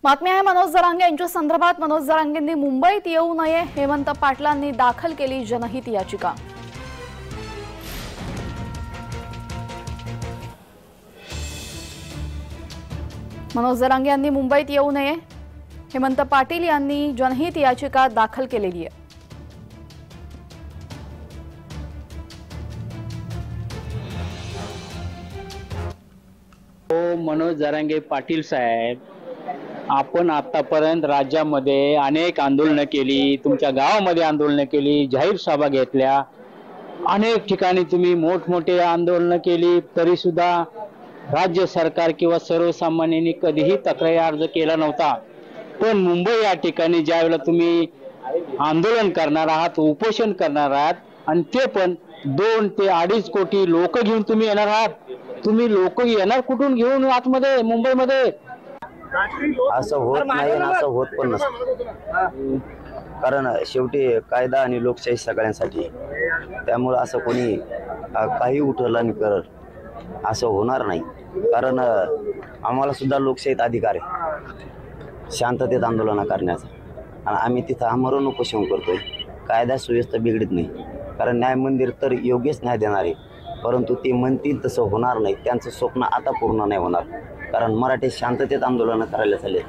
बातमी आहे मनोज जरांगे यांच्या संदर्भात। मनोज जरांगेंनी मुंबईत येऊ नये हेमंत पाटलांनी दाखल केली जनहित याचिका। मनोज जरांगे यांनी मुंबईत येऊ नये हेमंत पाटील यांनी जनहित याचिका दाखल केलेली आहे। मनोज जरांगे पाटील साहेब, आपण आतापर्यंत राज्यामध्ये अनेक आंदोलनं केली, तुमच्या गावामध्ये आंदोलनं केली, जाहीर सभा घेतल्या, अनेक ठिकाणी तुम्ही मोठमोठे आंदोलनं केली, तरी सुद्धा राज्य सरकार किंवा सर्वसामान्यांनी कधीही तक्रारी अर्ज केला नव्हता। पण मुंबई या ठिकाणी ज्यावेळेला तुम्ही आंदोलन करणार आहात, उपोषण करणार आहात, आणि ते पण 2 ते 2.5 कोटी लोक घेऊन तुम्ही येणार आहात, तुम्ही लोक येणार कुठून घेऊन आतमध्ये मुंबईमध्ये? असं होत नाही आणि असं होत पण नसतं, कारण शेवटी कायदा आणि लोकशाही सगळ्यांसाठी, त्यामुळे असं कोणी काही उठवलं आणि करल असं होणार नाही। कारण आम्हाला सुद्धा लोकशाहीत अधिकार आहे शांततेत आंदोलन करण्याचा, आणि आम्ही तिथं आमरण उपोषण करतोय। कायदा सुव्यवस्था बिघडत नाही, कारण न्याय मंदिर तर योग्यच न्याय देणार आहे, परंतु ते म्हणतील तसं होणार नाही। त्यांचं स्वप्न आता पूर्ण नाही होणार, कारण मराठी शांततेत आंदोलन करायला चालले।